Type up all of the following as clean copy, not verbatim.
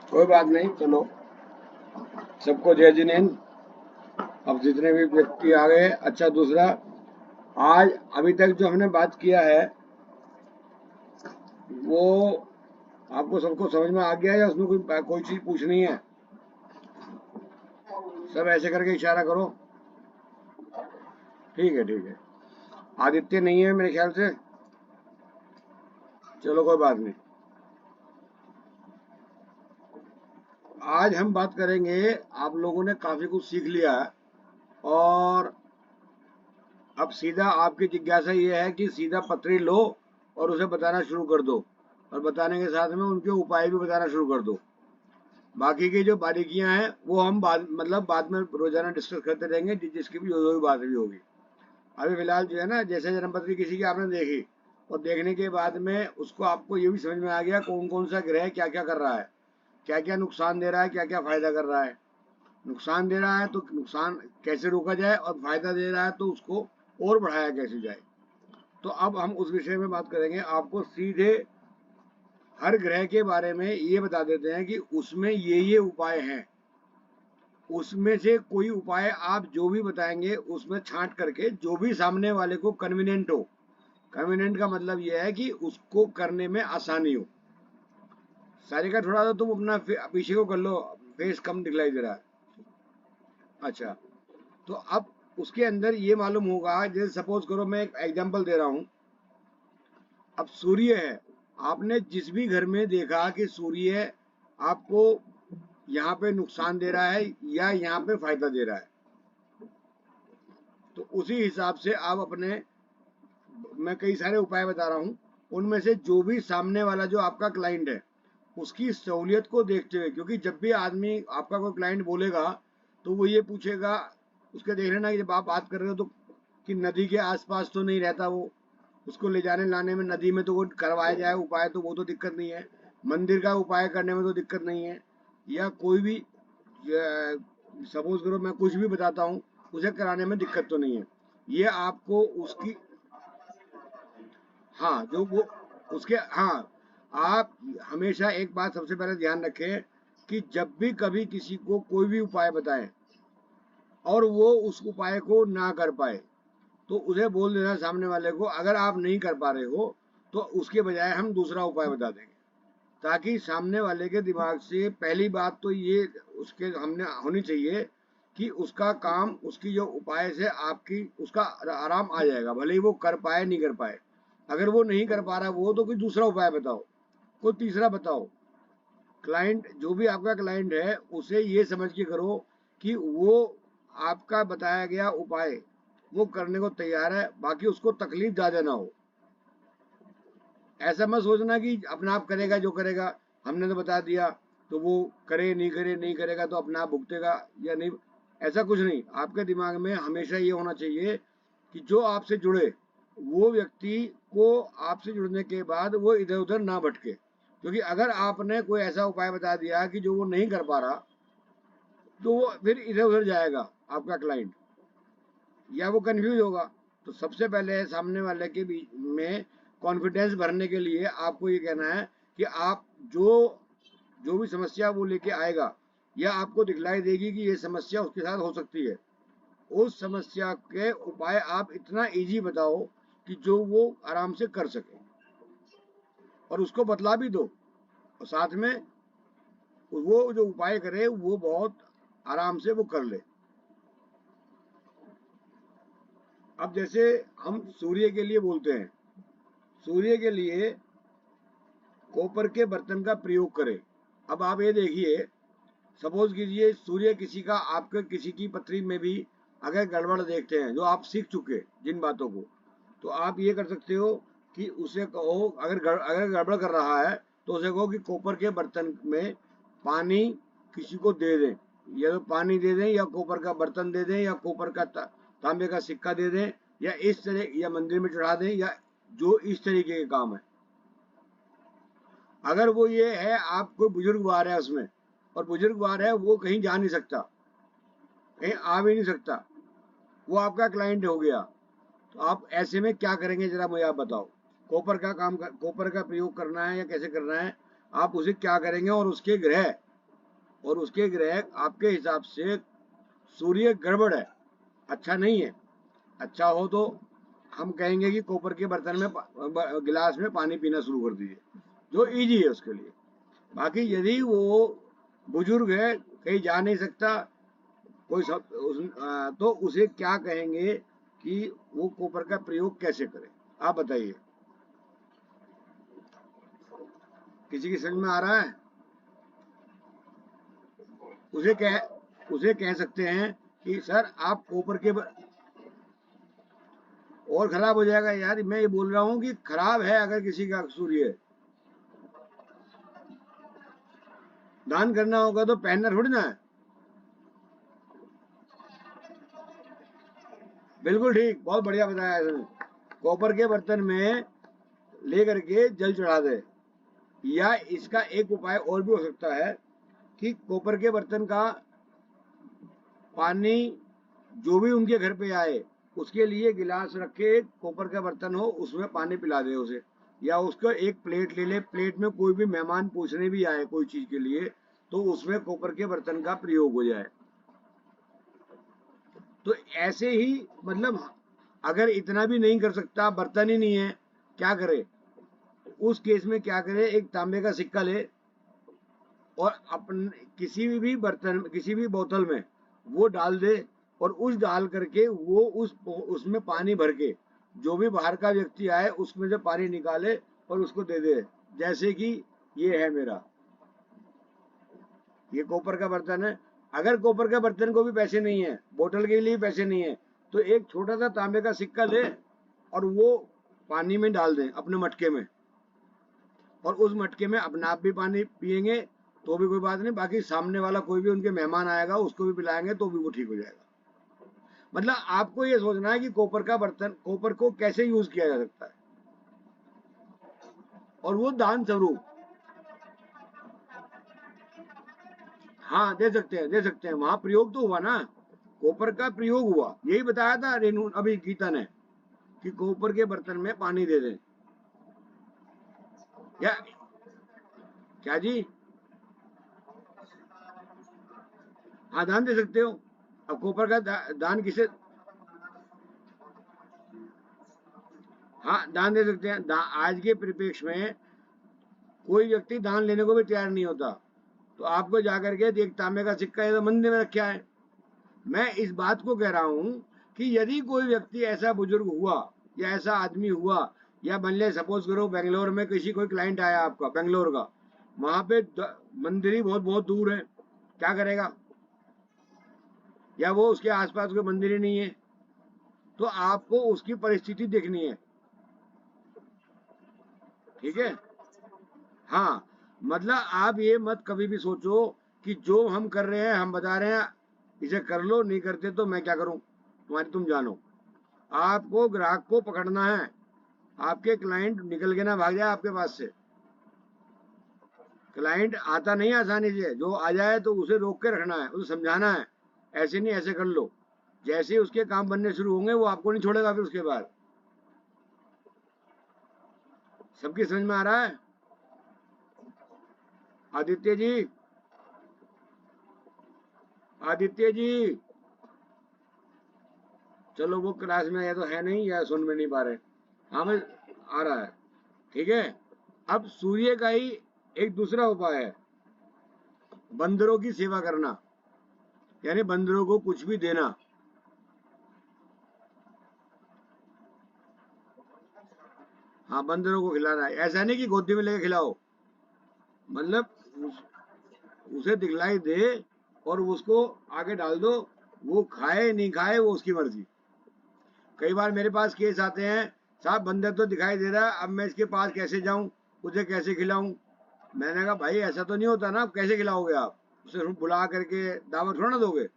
कोई बात नहीं, चलो सबको जय जिनेंद्र। अब जितने भी व्यक्ति आ गए, अच्छा दूसरा, आज अभी तक जो हमने बात किया है वो आपको सबको समझ में आ गया है या उसमें कोई चीज पूछनी है? सब ऐसे करके इशारा करो। ठीक है, ठीक है। आदित्य नहीं है मेरे ख्याल से। चलो कोई बात नहीं। आज हम बात करेंगे, आप लोगों ने काफी कुछ सीख लिया है, और अब सीधा आपकी जिज्ञासा ये है कि सीधा पत्री लो और उसे बताना शुरू कर दो, और बताने के साथ में उनके उपाय भी बताना शुरू कर दो। बाकी की जो बारीकियां हैं वो हम बाद में रोजाना डिस्कस करते रहेंगे, जिसकी भी जो भी बात भी होगी। अभी फिलहाल जो है ना, जैसे जन्मपत्री किसी की आपने देखी, और देखने के बाद में उसको आपको ये भी समझ में आ गया कौन कौन सा ग्रह क्या क्या कर रहा है, क्या क्या नुकसान दे रहा है, क्या क्या फायदा कर रहा है। नुकसान दे रहा है तो नुकसान कैसे रोका जाए, और फायदा दे रहा है तो उसको और बढ़ाया कैसे जाए। तो अब हम उस विषय में बात करेंगे। आपको सीधे हर ग्रह के बारे में ये बता देते हैं कि उसमें ये उपाय हैं। उसमें से कोई उपाय आप जो भी बताएंगे उसमें छांट करके जो भी सामने वाले को कन्वीनियंट हो। कन्वीनियंट का मतलब यह है कि उसको करने में आसानी हो। सारिका, थोड़ा सा तुम अपना पीछे को कर लो, फेस कम दिखलाई दे रहा है। अच्छा, तो अब उसके अंदर ये मालूम होगा, जैसे सपोज करो मैं एक एग्जांपल दे रहा हूँ। अब सूर्य है, आपने जिस भी घर में देखा कि सूर्य आपको यहाँ पे नुकसान दे रहा है या यहाँ पे फायदा दे रहा है, तो उसी हिसाब से आप अपने, मैं कई सारे उपाय बता रहा हूँ, उनमें से जो भी सामने वाला जो आपका क्लाइंट है उसकी सहूलियत को देखते हुए, क्योंकि जब भी आदमी आपका कोई क्लाइंट बोलेगा तो वो ये पूछेगा, उसके देख लेना कि जब आप बात कर रहे हो तो कि नदी के आसपास तो नहीं रहता वो, उसको ले जाने लाने में नदी में तो वो करवाया जाए उपाय, तो वो तो दिक्कत नहीं है। मंदिर का उपाय करने में तो दिक्कत नहीं है, या कोई भी सपोज करो मैं कुछ भी बताता हूँ उसे कराने में दिक्कत तो नहीं है। ये आपको उसकी, हाँ जो वो उसके, हाँ, आप हमेशा एक बात सबसे पहले ध्यान रखें कि जब भी कभी किसी को कोई भी उपाय बताएं और वो उस उपाय को ना कर पाए, तो उसे बोल देना सामने वाले को, अगर आप नहीं कर पा रहे हो तो उसके बजाय हम दूसरा उपाय बता देंगे, ताकि सामने वाले के दिमाग से पहली बात तो ये उसके हमने होनी चाहिए कि उसका काम, उसकी जो उपाय से आपकी उसका आराम आ जाएगा, भले ही वो कर पाए नहीं कर पाए। अगर वो नहीं कर पा रहा वो, तो कोई दूसरा उपाय बताओ, कोई तीसरा बताओ। क्लाइंट जो भी आपका क्लाइंट है उसे ये समझ के करो कि वो आपका बताया गया उपाय वो करने को तैयार है, बाकी उसको तकलीफ ज़्यादा ना हो। ऐसा मत सोचना कि अपना आप करेगा जो करेगा, हमने तो बता दिया तो वो करे, नहीं करे, नहीं करेगा तो अपना आप भुगतेगा या नहीं। ऐसा कुछ नहीं, आपके दिमाग में हमेशा ये होना चाहिए कि जो आपसे जुड़े वो व्यक्ति को आपसे जुड़ने के बाद वो इधर उधर ना भटके, क्योंकि अगर आपने कोई ऐसा उपाय बता दिया कि जो वो नहीं कर पा रहा, तो वो फिर इधर उधर जाएगा आपका क्लाइंट, या वो कंफ्यूज होगा। तो सबसे पहले सामने वाले के बीच में कॉन्फिडेंस भरने के लिए आपको ये कहना है कि आप जो जो भी समस्या वो लेके आएगा या आपको दिखलाई देगी कि ये समस्या उसके साथ हो सकती है, उस समस्या के उपाय आप इतना इजी बताओ कि जो वो आराम से कर सके, और उसको बतला भी दो, और साथ में वो जो उपाय करे वो बहुत आराम से वो कर ले। अब जैसे हम सूर्य के लिए बोलते हैं, सूर्य के लिए कॉपर के बर्तन का प्रयोग करें। अब आप ये देखिए, सपोज कीजिए सूर्य किसी का, आपके किसी की पत्री में भी अगर गड़बड़ देखते हैं, जो आप सीख चुके जिन बातों को, तो आप ये कर सकते हो कि उसे कहो, अगर गड़बड़ कर रहा है तो उसे कहो कि कॉपर के बर्तन में पानी किसी को दे दें, या तो पानी दे दें या कॉपर का बर्तन दे दें या कॉपर का तांबे का सिक्का दे दें, या इस तरह, या मंदिर में चढ़ा दें, या जो इस तरीके के काम है। अगर वो ये है, आप कोई बुजुर्ग आ रहा है उसमें, और बुजुर्ग आ रहा है वो कहीं जा नहीं सकता, कहीं आ भी नहीं सकता, वो आपका क्लाइंट हो गया, तो आप ऐसे में क्या करेंगे जरा मुझे आप बताओ। कॉपर का प्रयोग करना है या कैसे करना है, आप उसे क्या करेंगे, और उसके ग्रह आपके हिसाब से सूर्य गड़बड़ है, अच्छा नहीं है। अच्छा हो तो हम कहेंगे कि कॉपर के बर्तन में गिलास में पानी पीना शुरू कर दीजिए, जो इजी है उसके लिए। बाकी यदि वो बुजुर्ग है, कहीं जा नहीं सकता, कोई सब तो उसे क्या कहेंगे कि वो कॉपर का प्रयोग कैसे करे, आप बताइए। किसी की समझ में आ रहा है? उसे कह उसे कह सकते हैं कि सर आप कॉपर के और खराब हो जाएगा यार, मैं ये बोल रहा हूँ कि खराब है अगर किसी का सूर्य दान करना होगा तो पहनना थोड़ी ना है। बिल्कुल ठीक, बहुत बढ़िया बताया इसने। कॉपर के बर्तन में लेकर के जल चढ़ा दे, या इसका एक उपाय और भी हो सकता है कि कॉपर के बर्तन का पानी जो भी उनके घर पे आए उसके लिए गिलास रखे, कॉपर का बर्तन हो उसमें पानी पिला दे उसे, या उसको एक प्लेट ले ले, प्लेट में कोई भी मेहमान पूछने भी आए कोई चीज के लिए तो उसमें कॉपर के बर्तन का प्रयोग हो जाए। तो ऐसे ही मतलब अगर इतना भी नहीं कर सकता, बर्तन ही नहीं है, क्या करे, उस केस में क्या करे, एक तांबे का सिक्का ले और अपन किसी भी बर्तन, किसी भी बोतल में वो डाल दे, और उस डाल करके वो उसमें पानी भर के जो भी बाहर का व्यक्ति आए उसमें से पानी निकाले और उसको दे दे। जैसे कि ये है मेरा, ये कॉपर का बर्तन है। अगर कॉपर के बर्तन को भी पैसे नहीं है, बोतल के लिए पैसे नहीं है, तो एक छोटा सा तांबे का सिक्का ले और वो पानी में डाल दें अपने मटके में, और उस मटके में अपने आप भी पानी पियेंगे तो भी कोई बात नहीं, बाकी सामने वाला कोई भी उनके मेहमान आएगा उसको भी पिलाएंगे तो भी वो ठीक हो जाएगा। मतलब आपको ये सोचना है कि कॉपर का बर्तन, कॉपर को कैसे यूज किया जा सकता है, और वो दान स्वरूप। हाँ दे सकते हैं, दे सकते हैं, वहां प्रयोग तो हुआ ना, कॉपर का प्रयोग हुआ, यही बताया था रेणु अभी गीता ने कि कॉपर के बर्तन में पानी दे दें। या क्या जी? हाँ दान दे सकते हो। अब कॉपर का दान किसे, हाँ दान दे सकते हैं। आज के परिप्रेक्ष्य में कोई व्यक्ति दान लेने को भी तैयार नहीं होता, तो आपको जाकर के एक तांबे का सिक्का ये तो मंदिर में रखा है। मैं इस बात को कह रहा हूं कि यदि कोई व्यक्ति ऐसा बुजुर्ग हुआ या ऐसा आदमी हुआ, या मान लिया सपोज करो बेंगलोर में किसी कोई क्लाइंट आया आपका बेंगलोर का, वहां पे मंदिर ही बहुत बहुत दूर है, क्या करेगा, या वो उसके आसपास कोई मंदिर ही नहीं है, तो आपको उसकी परिस्थिति देखनी है, ठीक है। हाँ, मतलब आप ये मत कभी भी सोचो कि जो हम कर रहे हैं, हम बता रहे हैं इसे कर लो, नहीं करते तो मैं क्या करूं, तुम्हारी तुम जानो। आपको ग्राहक को पकड़ना है, आपके क्लाइंट निकल के ना भाग जाए आपके पास से। क्लाइंट आता नहीं आसानी से, जो आ जाए तो उसे रोक के रखना है, उसे समझाना है ऐसे नहीं ऐसे कर लो। जैसे ही उसके काम बनने शुरू होंगे वो आपको नहीं छोड़ेगा फिर उसके बाद। सबकी समझ में आ रहा है? आदित्य जी, आदित्य जी, चलो वो क्लास में या तो है नहीं या सुन में नहीं पा रहे। हाँ मैं आ रहा है, ठीक है। अब सूर्य का ही एक दूसरा उपाय है, बंदरों की सेवा करना, यानी बंदरों को कुछ भी देना। हाँ बंदरों को खिलाना है, ऐसा नहीं कि गोदी में लेके खिलाओ, मतलब उसे दिखलाई दे और उसको आगे डाल दो, वो खाए नहीं खाए वो उसकी मर्जी। कई बार मेरे पास केस आते हैं, साहब बंदर तो दिखाई दे रहा है, अब मैं इसके पास कैसे जाऊं, उसे कैसे खिलाऊं। मैंने कहा भाई ऐसा तो नहीं होता ना, आप कैसे खिलाओगे, आप उसे बुला करके दावत थोड़ा ना दोगे,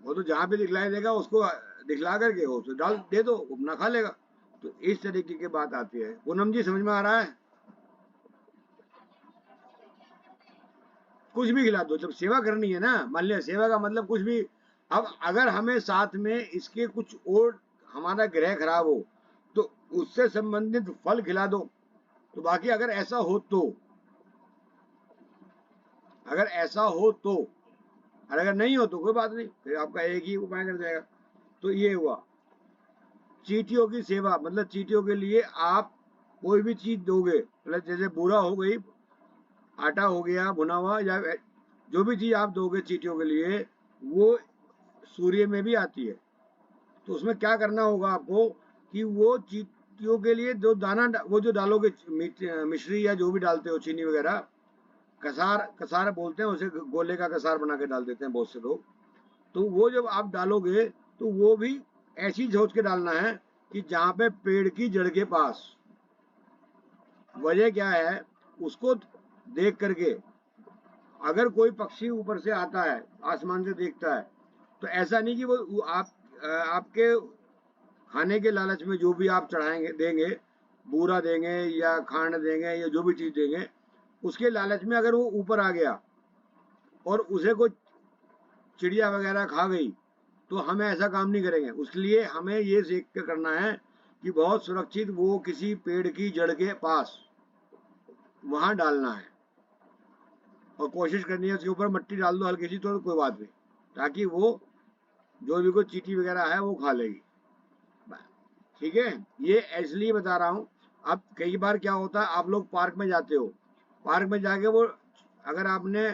वो तो जहाँ भी दिखलाई देगा उसको दिखला करके उसे डाल दे दो, अपना खा लेगा। तो इस तरीके की बात आती है। पूनम जी समझ में आ रहा है? कुछ भी खिला दो, जब सेवा करनी है ना, मान लिया सेवा का मतलब कुछ भी। अब अगर हमें साथ में इसके कुछ और, हमारा ग्रह खराब हो तो उससे संबंधित फल खिला दो। तो बाकी अगर ऐसा हो तो अगर ऐसा हो तो, और अगर नहीं हो तो कोई बात नहीं, फिर आपका एक ही उपाय कर जाएगा। तो ये हुआ चींटियों की सेवा, मतलब चींटियों के लिए आप कोई भी चीज दोगे, मतलब जैसे बूरा हो गई, आटा हो गया भुना हुआ, या जो भी चीज आप दोगे चींटियों के लिए, वो सूर्य में भी आती है। तो उसमें क्या करना होगा आपको कि वो चींटियों के लिए जो दाना वो जो डालोगे, मिश्री या जो भी डालते हो, चीनी वगैरह, कसार कसार बोलते हैं उसे, गोले का कसार बना के डाल देते हैं बहुत से लोग। तो वो जब आप डालोगे तो वो भी ऐसी सोच के डालना है कि जहाँ पे पेड़ की जड़ के पास। वजह क्या है, उसको देख करके, अगर कोई पक्षी ऊपर से आता है, आसमान से देखता है, तो ऐसा नहीं कि वो आपके खाने के लालच में जो भी आप चढ़ाएंगे देंगे, बूरा देंगे या खांड देंगे या जो भी चीज देंगे, उसके लालच में अगर वो ऊपर आ गया और उसे कोई चिड़िया वगैरह खा गई, तो हम ऐसा काम नहीं करेंगे। उसके लिए हमें ये सीख कर करना है कि बहुत सुरक्षित वो किसी पेड़ की जड़ के पास वहां डालना है, और कोशिश करनी है उसके ऊपर मट्टी डाल दो हल्की सी तो कोई बात नहीं, ताकि वो जो भी कोई चींटी वगैरह है वो खा लेगी। ठीक है, ये इसलिए बता रहा हूँ। अब कई बार क्या होता है, आप लोग पार्क में जाते हो, पार्क में जाके वो अगर आपने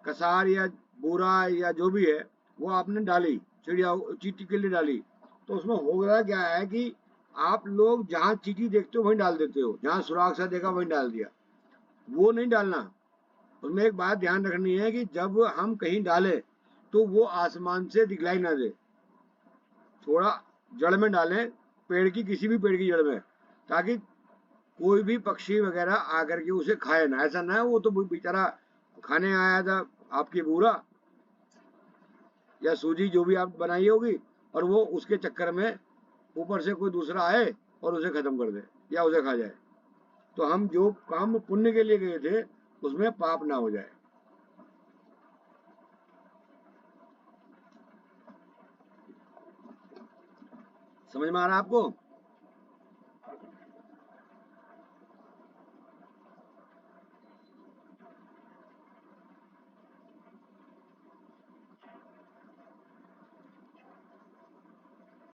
कसार या बूरा या जो भी है वो आपने डाली, चिड़िया चींटी के लिए डाली, तो उसमें हो गया क्या है कि आप लोग जहाँ चींटी देखते हो वहीं डाल देते हो, जहाँ सुराग सा देखा वहीं डाल दिया। वो नहीं डालना। उसमें एक बात ध्यान रखनी है कि जब हम कहीं डालें तो वो आसमान से दिखलाई ना दे, थोड़ा जड़ में डालें, पेड़ की, किसी भी पेड़ की जड़ में, ताकि कोई भी पक्षी वगैरह आकर के उसे खाए ना। ऐसा ना है वो तो बेचारा खाने आया था आपकी बूरा या सूजी जो भी आप बनाई होगी, और वो उसके चक्कर में ऊपर से कोई दूसरा आए और उसे खत्म कर दे या उसे खा जाए। तो हम जो काम पुण्य के लिए गए थे उसमें पाप ना हो जाए। समझ में आ रहा है आपको?